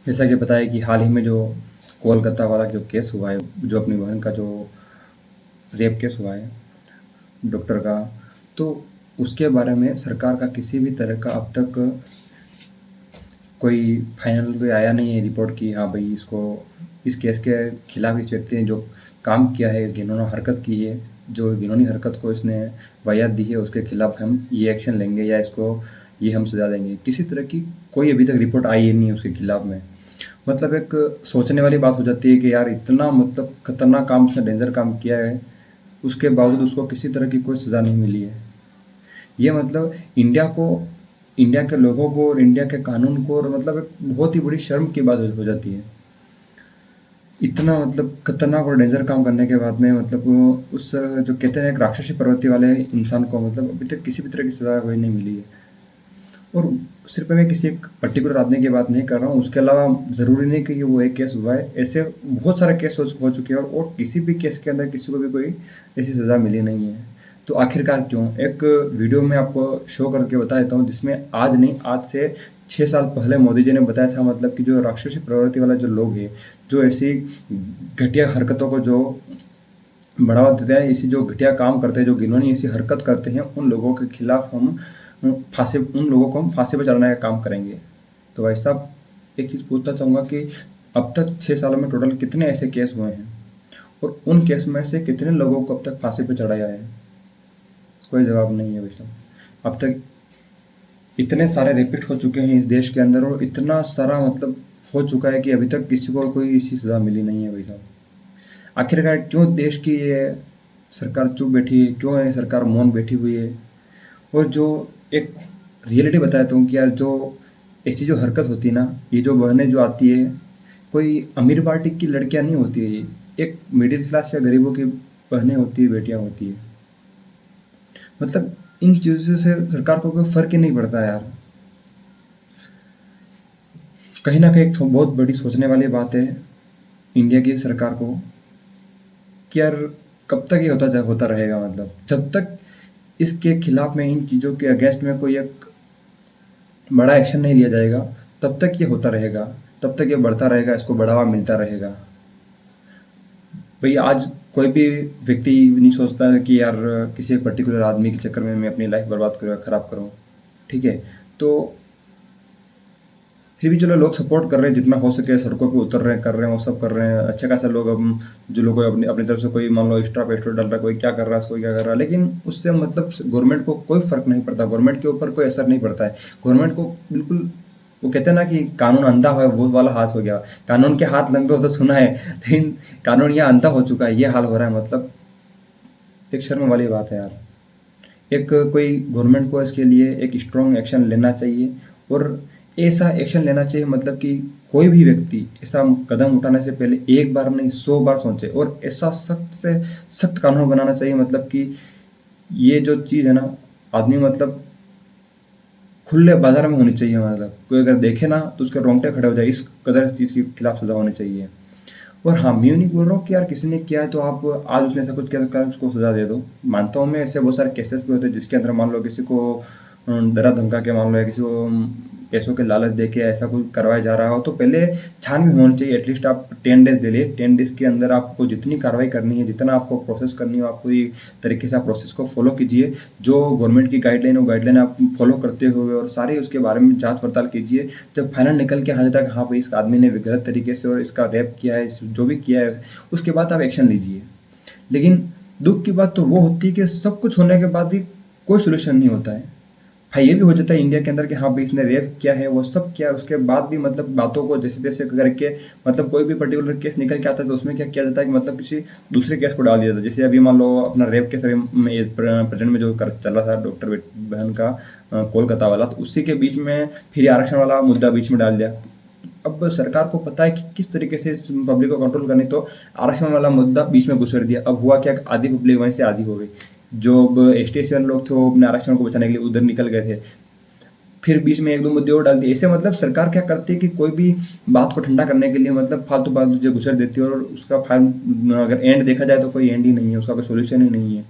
जैसा कि पता है कि हाल ही में जो कोलकाता वाला जो केस हुआ है, जो अपनी बहन का जो रेप केस हुआ है डॉक्टर का, तो उसके बारे में सरकार का किसी भी तरह का अब तक कोई फाइनल पे आया नहीं है रिपोर्ट की हाँ भाई इसको इस केस के खिलाफ इस व्यक्ति ने जो काम किया है, इस घिनौना हरकत की है, जो घिनौनी हरकत को इसने वाहियात दी है, उसके खिलाफ हम ये एक्शन लेंगे या इसको ये हम सजा देंगे। किसी तरह की कोई अभी तक रिपोर्ट आई ही नहीं है उसके खिलाफ में। मतलब एक सोचने वाली बात हो जाती है कि यार इतना मतलब खतरनाक काम, उसने डेंजर काम किया है, उसके बावजूद उसको किसी तरह की कोई सज़ा नहीं मिली है। ये मतलब इंडिया के लोगों को और इंडिया के कानून को और मतलब एक बहुत ही बड़ी शर्म की बात हो जाती है। इतना मतलब खतरनाक और डेंजर काम करने के बाद में मतलब वो उस जो कहते हैं एक राक्षसी प्रवृत्ति वाले इंसान को मतलब अभी तक किसी भी तरह की सज़ा कोई नहीं मिली है। और सिर्फ मैं किसी एक पर्टिकुलर आदमी की बात नहीं कर रहा हूँ, उसके अलावा ज़रूरी नहीं कि वो एक केस हुआ है, ऐसे बहुत सारे केस हो चुके हैं और किसी भी केस के अंदर किसी को भी कोई ऐसी सज़ा मिली नहीं है। तो आखिरकार क्यों? एक वीडियो में आपको शो करके बता देता हूँ जिसमें आज नहीं, आज से 6 साल पहले मोदी जी ने बताया था मतलब कि जो राक्षसी प्रवृत्ति वाले जो लोग हैं, जो ऐसी घटिया हरकतों को जो बढ़ावा देते हैं, ऐसी जो घटिया काम करते हैं, जो घिनौनी ऐसी हरकत करते हैं, उन लोगों के खिलाफ हम उन लोगों को हम फांसी पर चढ़ाने का काम करेंगे। तो भाई साहब, एक चीज़ पूछना चाहूँगा कि अब तक 6 सालों में टोटल कितने ऐसे केस हुए हैं और उन केस में से कितने लोगों को अब तक फांसी पर चढ़ाया है? कोई जवाब नहीं है भाई साहब। अब तक इतने सारे रेपिड हो चुके हैं इस देश के अंदर और इतना सारा मतलब हो चुका है कि अभी तक किसी को कोई ऐसी सज़ा मिली नहीं है भाई साहब। आखिरकार क्यों देश की ये सरकार चुप बैठी है? क्यों ये सरकार मौन बैठी हुई है? और जो एक रियलिटी बताता हूँ कि यार जो ऐसी जो हरकत होती है ना, ये जो बहनें जो आती है, कोई अमीर पार्टी की लड़कियां नहीं होती है, ये एक मिडिल क्लास या गरीबों की बहनें होती है, बेटियां होती है। मतलब इन चीज़ों से सरकार को कोई फर्क ही नहीं पड़ता यार। कहीं ना कहीं एक बहुत बड़ी सोचने वाली बात है इंडिया की सरकार को कि यार कब तक ये होता रहेगा? मतलब जब तक इसके खिलाफ में, इन चीज़ों के अगेंस्ट में कोई एक बड़ा एक्शन नहीं लिया जाएगा, तब तक ये होता रहेगा, तब तक ये बढ़ता रहेगा, इसको बढ़ावा मिलता रहेगा। भाई आज कोई भी व्यक्ति नहीं सोचता है कि यार किसी एक पर्टिकुलर आदमी के चक्कर में मैं अपनी लाइफ बर्बाद करूँ या ख़राब करूँ, ठीक है? तो फिर भी चलो लोग सपोर्ट कर रहे हैं, जितना हो सके सड़कों पे उतर रहे हैं, कर रहे हैं, वो सब कर रहे हैं। अच्छे खासा लोग अब जो लोग अपनी अपनी तरफ से कोई मान लो एक्स्ट्रा पेट्रोल डाल रहा है, कोई क्या कर रहा है, कोई क्या कर रहा है, लेकिन उससे मतलब गवर्नमेंट को कोई फ़र्क नहीं पड़ता, गवर्नमेंट के ऊपर कोई असर नहीं पड़ता है। गवर्नमेंट को बिल्कुल, वो कहते हैं ना कि कानून अंधा है, वो वाला हाथ हो गया। कानून के हाथ लंबे हो तो सुना है, लेकिन कानून यहाँ अंधा हो चुका है, ये हाल हो रहा है। मतलब एक शर्म वाली बात है यार। एक कोई गवर्नमेंट को इसके लिए एक स्ट्रॉन्ग एक्शन लेना चाहिए और ऐसा एक्शन लेना चाहिए मतलब कि कोई भी व्यक्ति ऐसा कदम उठाने से पहले एक बार नहीं 100 बार सोचे और ऐसा सख्त से सख्त कानून बनाना चाहिए मतलब कि ये जो चीज़ है ना, आदमी मतलब खुले बाजार में होनी चाहिए। मतलब कोई अगर देखे ना तो उसके रोंगटे खड़े हो जाए, इस कदर इस चीज़ के खिलाफ सजा होनी चाहिए। और हाँ, मैं यूँ नहीं बोल रहा हूँ कि यार किसी ने किया है तो आप आज उसने ऐसा कुछ किया तो कल उसको सज़ा दे दो। मानता हूँ मैं, ऐसे बहुत सारे केसेस भी होते हैं जिसके अंदर मान लो किसी को डरा धमका के मान लो या किसी को पैसों के लालच दे के ऐसा कुछ करवाया जा रहा हो तो पहले छानबीन होनी चाहिए। एटलीस्ट आप 10 डेज़ दे लिए, 10 डेज़ के अंदर आपको जितनी कार्रवाई करनी है, जितना आपको प्रोसेस करनी हो, आप पूरी तरीके से आप प्रोसेस को फॉलो कीजिए। जो गवर्नमेंट की गाइडलाइन है, वो गाइडलाइन आप फॉलो करते हुए और सारे उसके बारे में जाँच पड़ताल कीजिए। जब फाइनल निकल के आ जाता है कि हाँ भाई इस आदमी ने गलत तरीके से और इसका रेप किया है, जो भी किया है, उसके बाद आप एक्शन लीजिए। लेकिन दुःख की बात तो वो होती है कि सब कुछ होने के बाद भी कोई सॉल्यूशन नहीं होता है। हाँ, ये भी हो जाता है इंडिया के अंदर कि हाँ भाई इसने रेप किया है, वो सब किया है, उसके बाद भी मतलब बातों को जैसे-तैसे करके मतलब कोई भी पर्टिकुलर केस निकल के आता है तो उसमें क्या किया जाता है कि मतलब किसी दूसरे केस को डाल दिया जाता है। जैसे अभी मान लो अपना रेप केस अभी प्रेज़ेंट में जो चल रहा था डॉक्टर बहन का कोलकाता वाला, तो उसी के बीच में फिर आरक्षण वाला मुद्दा बीच में डाल दिया। अब सरकार को पता है कि किस तरीके से इस पब्लिक को कंट्रोल करनी, तो आरक्षण वाला मुद्दा बीच में घुसेड़ दिया। अब हुआ क्या, आधी पब्लिक वहीं से आधी हो गई। जो अब एसटी-एससी लोग थे वो अपने आरक्षण को बचाने के लिए उधर निकल गए थे। फिर बीच में 1-2 मुद्दे और डाल दिए। ऐसे मतलब सरकार क्या करती है कि कोई भी बात को ठंडा करने के लिए मतलब फालतू-फालतू चीज़ें घुसेड़ देती है और उसका अगर एंड देखा जाए तो कोई एंड ही नहीं है, उसका कोई सॉल्यूशन ही नहीं है।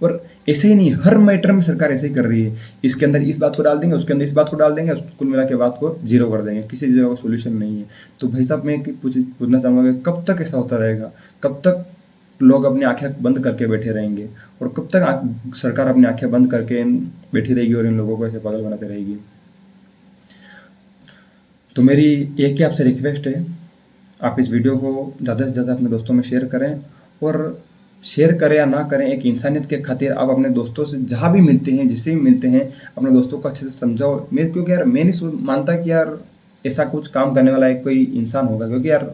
और ऐसे ही नहीं, हर मैटर में सरकार ऐसे ही कर रही है। इसके अंदर इस बात को डाल देंगे, उसके अंदर इस बात को डाल देंगे, कुल मिला के बात को ज़ीरो कर देंगे, किसी चीज़ का सॉल्यूशन नहीं है। तो भाई साहब मैं पूछना चाहूँगा कि कब तक ऐसा होता रहेगा? कब तक लोग अपनी आँखें बंद करके बैठे रहेंगे? और कब तक सरकार अपनी आँखें बंद करके बैठी रहेगी और इन लोगों को ऐसे पागल बनाते रहेगी? तो मेरी एक ही आपसे रिक्वेस्ट है, आप इस वीडियो को ज़्यादा से ज़्यादा अपने दोस्तों में शेयर करें, और शेयर करें या ना करें, एक इंसानियत के खातिर आप अपने दोस्तों से जहाँ भी मिलते हैं, जिससे भी मिलते हैं, अपने दोस्तों को अच्छे से समझाओ। क्योंकि यार मैं नहीं मानता कि यार ऐसा कुछ काम करने वाला एक कोई इंसान होगा, क्योंकि यार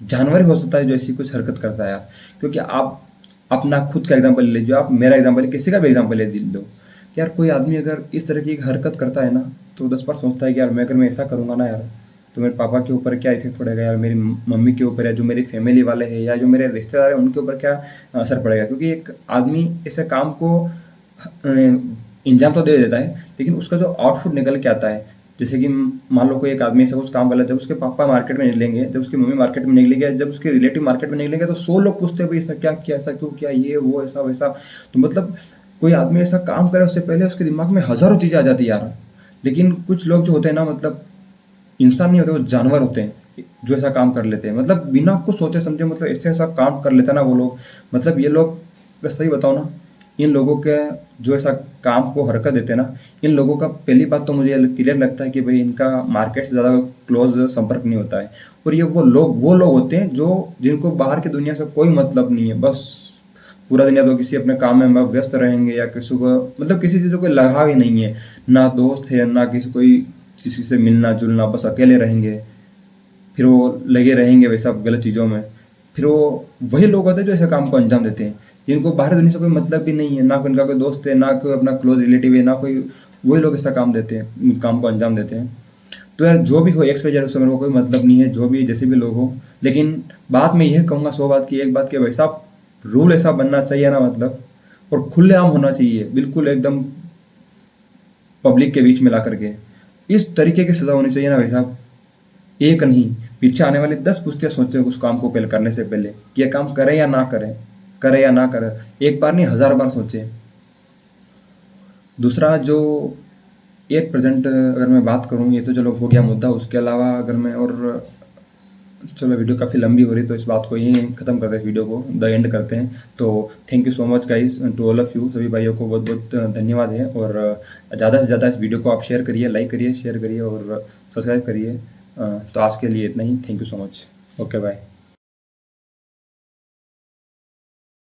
जानवर ही हो सकता है जो ऐसी कुछ हरकत करता है यार। क्योंकि आप अपना खुद का एग्जाम्पल ले लीजिए, आप मेरा एग्जाम्पल, किसी का भी एग्जाम्पल ले लो, यार कोई आदमी अगर इस तरह की एक हरकत करता है ना, तो 10 बार सोचता है कि यार अगर मैं ऐसा करूँगा ना यार, तो मेरे पापा के ऊपर क्या इफेक्ट पड़ेगा यार, मेरी मम्मी के ऊपर, या जो मेरी फैमिली वाले हैं, या जो मेरे रिश्तेदार हैं, उनके ऊपर क्या असर पड़ेगा। क्योंकि एक आदमी ऐसे काम को इंजाम तो दे देता है, लेकिन उसका जो आउटपुट निकल के आता है, जैसे कि मान लो कोई एक आदमी ऐसा कुछ काम कर लेता है, जब उसके पापा मार्केट में निकलेंगे, जब उसकी मम्मी मार्केट में निकलेगी, जब उसके रिलेटिव मार्केट में निकलेंगे, तो 100 लोग पूछते हैं भाई ऐसा क्या किया, ऐसा क्यों किया, ये वो ऐसा वैसा। तो मतलब कोई आदमी ऐसा काम करे, उससे पहले उसके दिमाग में हज़ारों चीज़ें आ जाती है यार। लेकिन कुछ लोग जो होते हैं ना, मतलब इंसान नहीं होते, वो जानवर होते हैं जो ऐसा काम कर लेते हैं, मतलब बिना कुछ सोचे समझे, मतलब ऐसा काम कर लेते हैं ना वो लोग। मतलब ये लोग, मैं सही बताऊँ ना, इन लोगों के जो ऐसा काम को हरकत देते हैं ना, इन लोगों का पहली बात तो मुझे क्लियर लगता है कि भाई इनका मार्केट से ज़्यादा क्लोज संपर्क नहीं होता है। और ये वो लोग होते हैं जो जिनको बाहर की दुनिया से कोई मतलब नहीं है, बस पूरा दिन या तो किसी अपने काम में व्यस्त रहेंगे, या किसी को मतलब किसी चीज़ से कोई लगाव ही नहीं है, ना दोस्त है, ना किसी से मिलना जुलना, बस अकेले रहेंगे। फिर वो लगे रहेंगे वैसा गलत चीज़ों में। फिर वो वही लोग होते हैं जो ऐसे काम को अंजाम देते हैं, जिनको बाहर दुनिया से कोई मतलब भी नहीं है, ना कोई उनका कोई दोस्त है, ना कोई अपना क्लोज रिलेटिव है, ना कोई। वही लोग ऐसा काम देते हैं, काम को अंजाम देते हैं। तो यार जो भी हो, एक्स वाई जेड, उससे मेरे को कोई मतलब नहीं है, जो भी जैसे भी लोग हो। लेकिन बात मैं यह कहूँगा 100 बात की एक बात, कि भाई साहब रूल ऐसा बनना चाहिए ना, मतलब, और खुलेआम होना चाहिए, बिल्कुल एकदम पब्लिक के बीच में ला करके इस तरीके की सज़ा होनी चाहिए ना भाई साहब। एक नहीं, पीछे आने वाले 10 पुश्तियाँ सोचें उस काम को पहले करने से पहले, कि ये काम करें या ना करें, करें या ना करें। एक बार नहीं, 1000 बार सोचें। दूसरा जो एक प्रेजेंट अगर मैं बात करूँ, ये तो चलो हो गया मुद्दा। उसके अलावा अगर मैं, और चलो वीडियो काफ़ी लंबी हो रही, तो इस बात को यहीं ख़त्म करते हैं, वीडियो को द एंड करते हैं। तो thank you so much guys, to all of you, सभी भाइयों को बहुत बहुत धन्यवाद है। और ज़्यादा से ज़्यादा इस वीडियो को आप शेयर करिए, लाइक करिए, शेयर करिए और सब्सक्राइब करिए। तो आज के लिए इतना ही। Thank you so much. Okay bye.